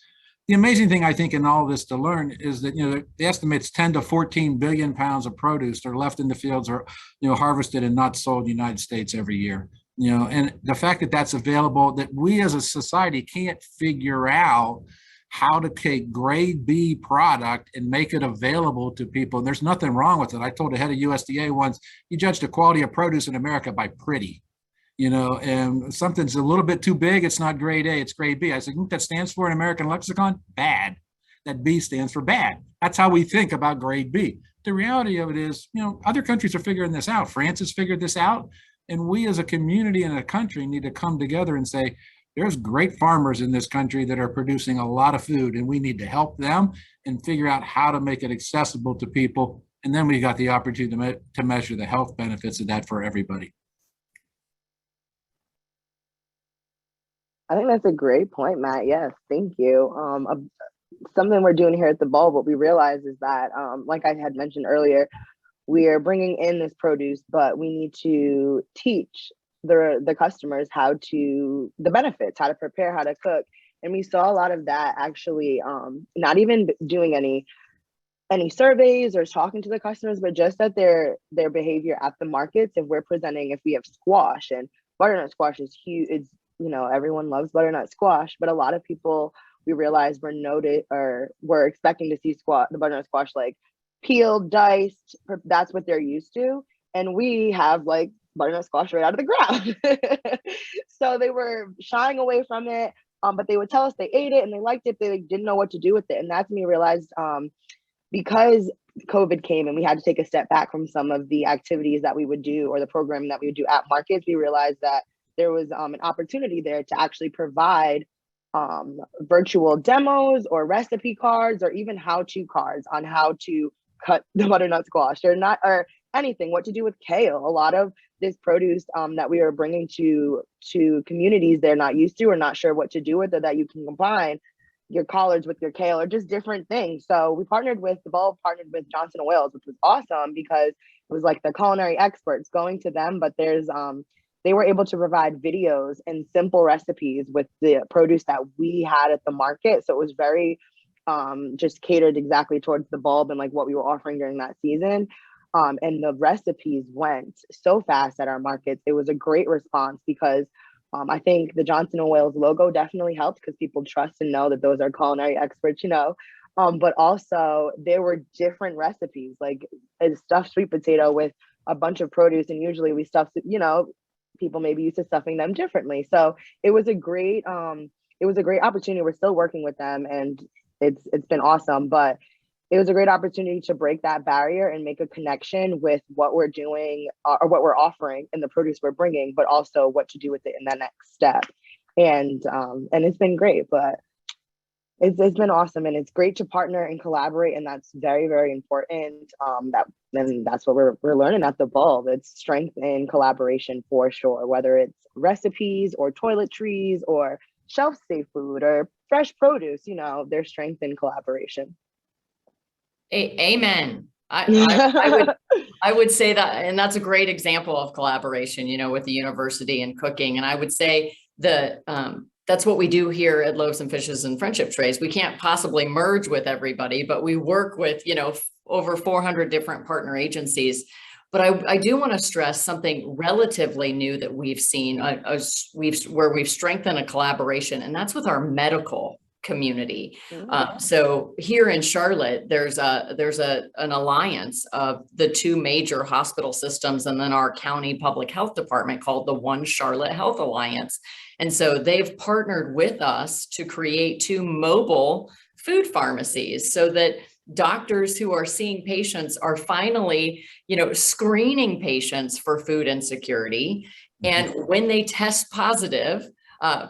the amazing thing, I think, in all of this to learn is that, the estimate's 10 to 14 billion pounds of produce are left in the fields or, harvested and not sold in the United States every year. And the fact that that's available, that we as a society can't figure out how to take grade B product and make it available to people. And there's nothing wrong with it. I told the head of USDA once, you judge the quality of produce in America by pretty, and something's a little bit too big, it's not grade A, it's grade B. I said, that stands for in American lexicon? Bad. That B stands for bad. That's how we think about grade B. The reality of it is, other countries are figuring this out. France has figured this out. And we as a community and a country need to come together and say, there's great farmers in this country that are producing a lot of food, and we need to help them and figure out how to make it accessible to people. And then we got the opportunity to measure the health benefits of that for everybody. I think that's a great point, Matt. Yes, thank you. Something we're doing here at the Bulb, what we realize is that, like I had mentioned earlier, we are bringing in this produce, but we need to teach the customers the benefits, how to prepare, how to cook. And we saw a lot of that actually, not even doing any surveys or talking to the customers, but just at their behavior at the markets. If we have squash, and butternut squash is huge, it's, everyone loves butternut squash, but a lot of people, we realized, were expecting to see the butternut squash like peeled, diced. That's what they're used to. And we have like butternut squash right out of the ground. So they were shying away from it, but they would tell us they ate it and they liked it. They didn't know what to do with it. And that's when we realized, because COVID came and we had to take a step back from some of the activities that we would do or the programming that we would do at markets, we realized that there was an opportunity there to actually provide virtual demos or recipe cards or even how-to cards on how to cut the butternut squash or anything, what to do with kale. A lot of this produce that we are bringing to communities they're not used to or not sure what to do with it, that you can combine your collards with your kale or just different things. So we partnered with Johnson & Wales, which was awesome because it was like the culinary experts going to them, but they were able to provide videos and simple recipes with the produce that we had at the market. So it was very just catered exactly towards the Bulb and like what we were offering during that season. And the recipes went so fast at our markets. It was a great response because I think the Johnson & Wales logo definitely helped because people trust and know that those are culinary experts, but also there were different recipes, like a stuffed sweet potato with a bunch of produce. And usually we stuff, people may be used to stuffing them differently. So it was a great opportunity. We're still working with them and it's been awesome, but it was a great opportunity to break that barrier and make a connection with what we're doing or what we're offering and the produce we're bringing, but also what to do with it in that next step. And it's been great, but it's been awesome. And it's great to partner and collaborate. And that's very, very important. That's what we're learning at the Bulb. It's strength in collaboration for sure, whether it's recipes or toiletries or shelf-safe food or fresh produce, there's strength in collaboration. Amen. I would say that, and that's a great example of collaboration, with the university and cooking. And I would say that's what we do here at Loaves and Fishes and Friendship Trays. We can't possibly merge with everybody, but we work with, over 400 different partner agencies. But I do want to stress something relatively new that we've seen where we've strengthened a collaboration, and that's with our medical community. So here in Charlotte, there's an alliance of the two major hospital systems and then our county public health department called the One Charlotte Health Alliance. And so they've partnered with us to create 2 mobile food pharmacies so that doctors who are seeing patients are finally, screening patients for food insecurity. And when they test positive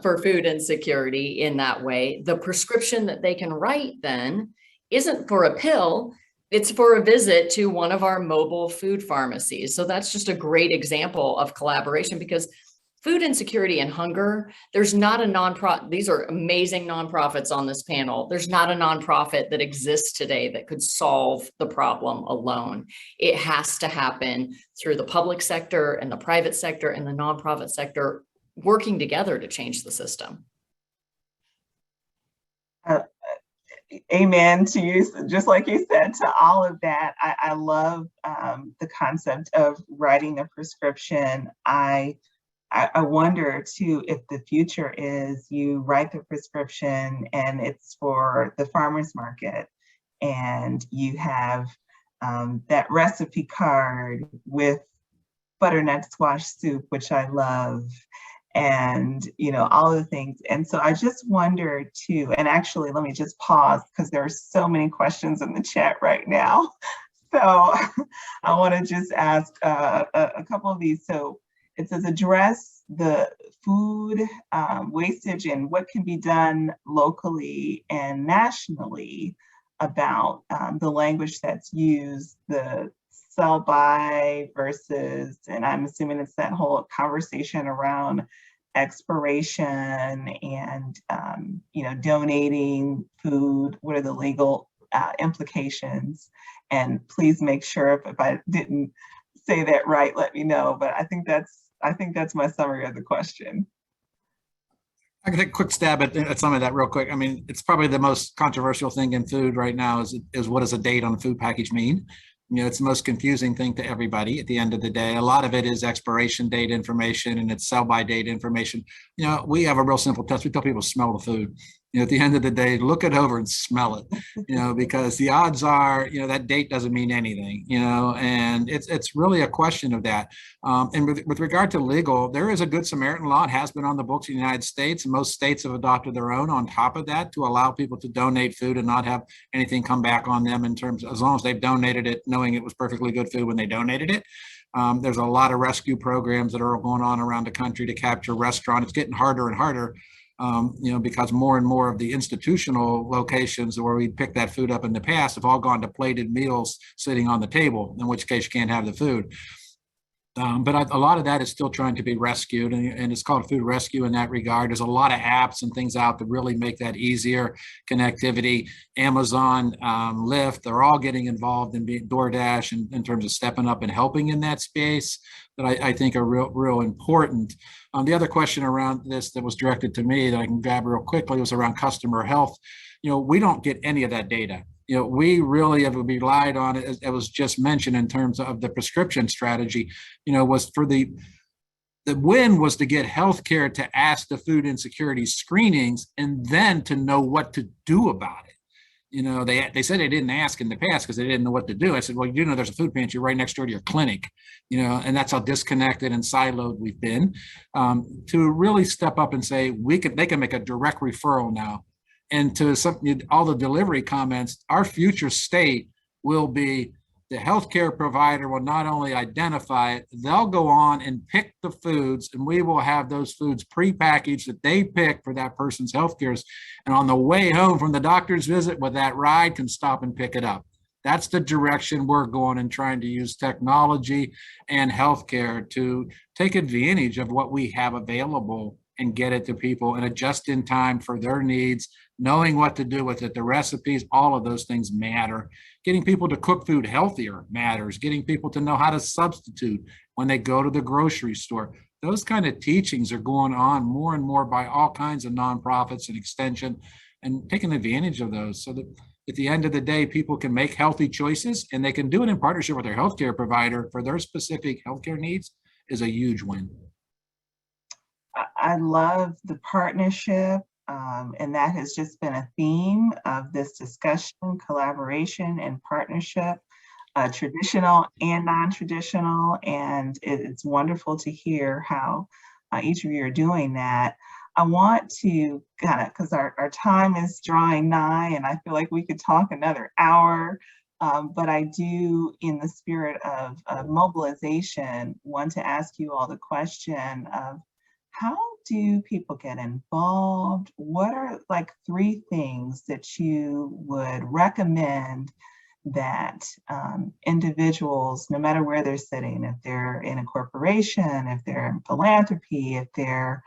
for food insecurity in that way, the prescription that they can write then isn't for a pill, it's for a visit to one of our mobile food pharmacies. So that's just a great example of collaboration, because food insecurity and hunger, there's not a nonprofit. These are amazing nonprofits on this panel. There's not a nonprofit that exists today that could solve the problem alone. It has to happen through the public sector and the private sector and the nonprofit sector working together to change the system. Amen to you. Just like you said, to all of that. I love the concept of writing a prescription. I wonder too if the future is you write the prescription and it's for the farmer's market, and you have that recipe card with butternut squash soup, which I love, and all of the things. And so I just wonder too, and actually let me just pause because there are so many questions in the chat right now. So I want to just ask a couple of these. So it says address the food wastage and what can be done locally and nationally about the language that's used, the sell by versus, and I'm assuming it's that whole conversation around expiration and donating food. What are the legal implications? And please make sure if I didn't say that right, let me know. But I think that's my summary of the question. I can take a quick stab at some of that real quick. I mean, it's probably the most controversial thing in food right now is what does a date on a food package mean? It's the most confusing thing to everybody at the end of the day. A lot of it is expiration date information and it's sell by date information. We have a real simple test. We tell people smell the food. At the end of the day, look it over and smell it, because the odds are, that date doesn't mean anything, and it's really a question of that. And with regard to legal, there is a good Samaritan Law. It has been on the books in the United States. And most states have adopted their own on top of that to allow people to donate food and not have anything come back on them in terms, as long as they've donated it, knowing it was perfectly good food when they donated it. There's a lot of rescue programs that are going on around the country to capture restaurants. It's getting harder and harder. Because more and more of the institutional locations where we picked that food up in the past have all gone to plated meals sitting on the table, in which case you can't have the food. But a lot of that is still trying to be rescued, and it's called food rescue in that regard. There's a lot of apps and things out to really make that easier. Connectivity, Amazon, Lyft, they're all getting involved in DoorDash in terms of stepping up and helping in that space that I think are real important. The other question around this that was directed to me that I can grab real quickly was around customer health. We don't get any of that data. We really have relied on it, as it was just mentioned in terms of the prescription strategy, was for the win was to get healthcare to ask the food insecurity screenings and then to know what to do about it. They said they didn't ask in the past because they didn't know what to do. I said, well, there's a food pantry right next door to your clinic, and that's how disconnected and siloed we've been. To really step up and say they can make a direct referral now. And to all the delivery comments, our future state will be the healthcare provider will not only identify it, they'll go on and pick the foods, and we will have those foods prepackaged that they pick for that person's healthcare. And on the way home from the doctor's visit with that ride can stop and pick it up. That's the direction we're going, and trying to use technology and healthcare to take advantage of what we have available and get it to people and adjust in time for their needs, knowing what to do with it. The recipes, all of those things matter. Getting people to cook food healthier matters. Getting people to know how to substitute when they go to the grocery store. Those kind of teachings are going on more and more by all kinds of nonprofits and extension, and taking advantage of those so that at the end of the day, people can make healthy choices, and they can do it in partnership with their healthcare provider for their specific healthcare needs is a huge win. I love the partnership. And that has just been a theme of this discussion, collaboration, and partnership, traditional and non-traditional. And it's wonderful to hear how each of you are doing that. I want to kind of, because our time is drawing nigh, and I feel like we could talk another hour, but I do, in the spirit of mobilization, want to ask you all the question of how do people get involved? What are like 3 things that you would recommend that individuals, no matter where they're sitting, if they're in a corporation, if they're in philanthropy, if they're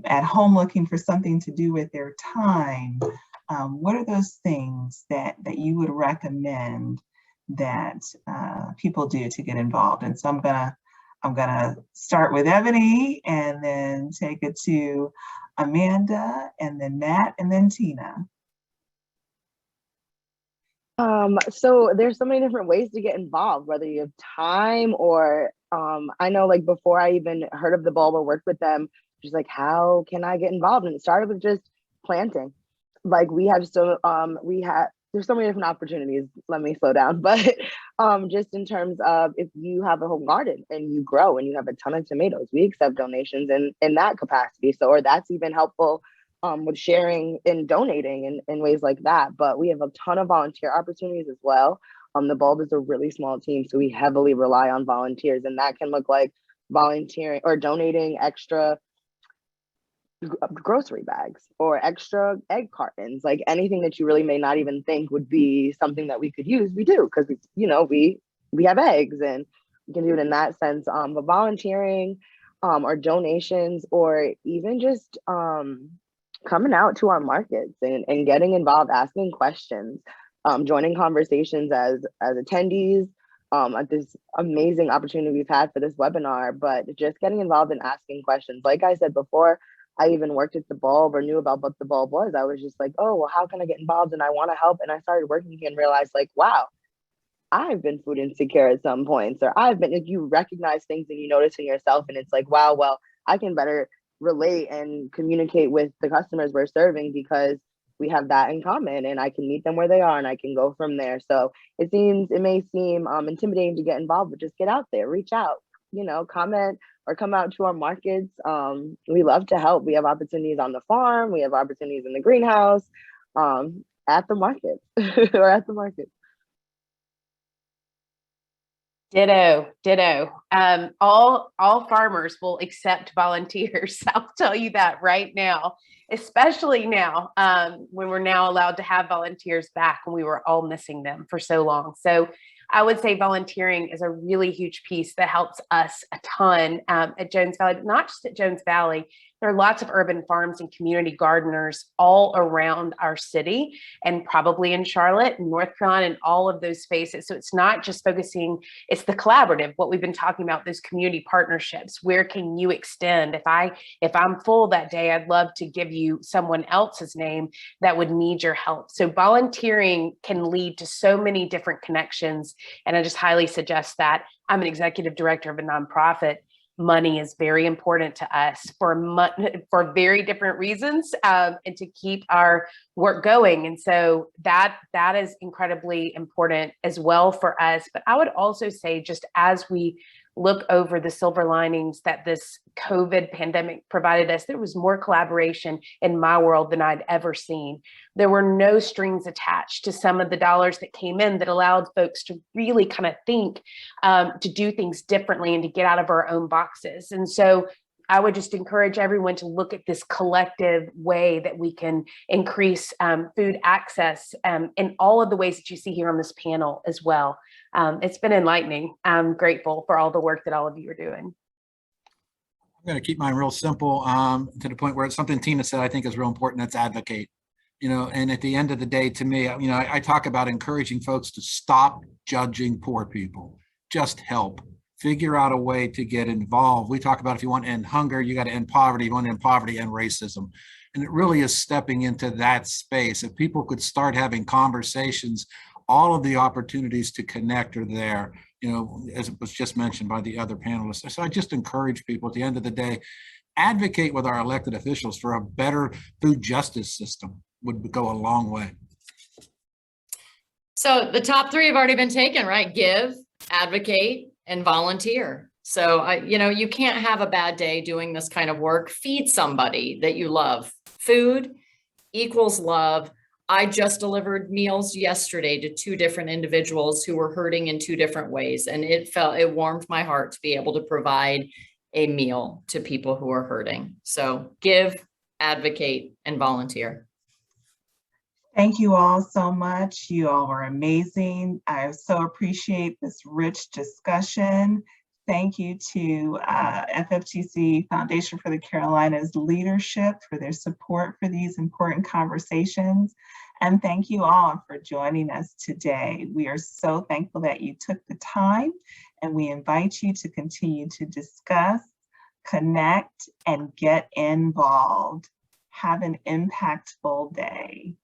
at home looking for something to do with their time, what are those things that you would recommend that people do to get involved? And so I'm gonna start with Ebony, and then take it to Amanda, and then Matt, and then Tina. So there's so many different ways to get involved, whether you have time or I know, like, before I even heard of the bulb or worked with them, just like, how can I get involved? And it started with just planting. Like, there's so many different opportunities. Let me slow down. But just in terms of, if you have a home garden and you grow and you have a ton of tomatoes, we accept donations in that capacity. So, or that's even helpful with sharing and donating in ways like that. But we have a ton of volunteer opportunities as well. The bulb is a really small team, so we heavily rely on volunteers, and that can look like volunteering or donating extra grocery bags or extra egg cartons, like anything that you really may not even think would be something that we could use, we do, because we have eggs, and we can do it in that sense. But volunteering or donations, or even just coming out to our markets and getting involved, asking questions, joining conversations as attendees at this amazing opportunity we've had for this webinar, but just getting involved and asking questions. Like I said before, I even worked at the bulb or knew about what the bulb was. I was just like, oh, well, how can I get involved? And I want to help. And I started working here and realized, like, wow, I've been food insecure at some points, or if you recognize things and you notice in yourself, and it's like, wow, well, I can better relate and communicate with the customers we're serving because we have that in common, and I can meet them where they are and I can go from there. So it may seem intimidating to get involved, but just get out there, reach out, comment or come out to our markets. We love to help. We have opportunities on the farm. We have opportunities in the greenhouse, at the market or at the market. Ditto. All farmers will accept volunteers. I'll tell you that right now, especially now when we're now allowed to have volunteers back, and we were all missing them for so long. So I would say volunteering is a really huge piece that helps us a ton at Jones Valley, but not just at Jones Valley. There are lots of urban farms and community gardeners all around our city, and probably in Charlotte and North Carolina and all of those spaces. So it's not just focusing, it's the collaborative, what we've been talking about, those community partnerships. Where can you extend? If I'm full that day, I'd love to give you someone else's name that would need your help. So volunteering can lead to so many different connections. And I just highly suggest that. I'm an executive director of a nonprofit. Money is very important to us for very different reasons, and to keep our work going. And so that is incredibly important as well for us. But I would also say, just as we look over the silver linings that this COVID pandemic provided us, there was more collaboration in my world than I'd ever seen. There were no strings attached to some of the dollars that came in that allowed folks to really kind of think, to do things differently and to get out of our own boxes. And so I would just encourage everyone to look at this collective way that we can increase food access in all of the ways that you see here on this panel as well. It's been enlightening. I'm grateful for all the work that all of you are doing. I'm going to keep mine real simple, to the point where it's something Tina said I think is real important. That's advocate. And at the end of the day, to me, I talk about encouraging folks to stop judging poor people. Just help. Figure out a way to get involved. We talk about, if you want to end hunger, you got to end poverty. You want to end poverty, end racism. And it really is stepping into that space. If people could start having conversations, all of the opportunities to connect are there, as it was just mentioned by the other panelists. So I just encourage people, at the end of the day, advocate with our elected officials for a better food justice system would go a long way. So the top three have already been taken, right? Give, advocate, and volunteer. So you can't have a bad day doing this kind of work. Feed somebody that you love. Food equals love. I just delivered meals yesterday to 2 different individuals who were hurting in 2 different ways. And it warmed my heart to be able to provide a meal to people who are hurting. So give, advocate, and volunteer. Thank you all so much. You all were amazing. I so appreciate this rich discussion. Thank you to FFTC Foundation for the Carolinas leadership for their support for these important conversations. And thank you all for joining us today. We are so thankful that you took the time, and we invite you to continue to discuss, connect, and get involved. Have an impactful day.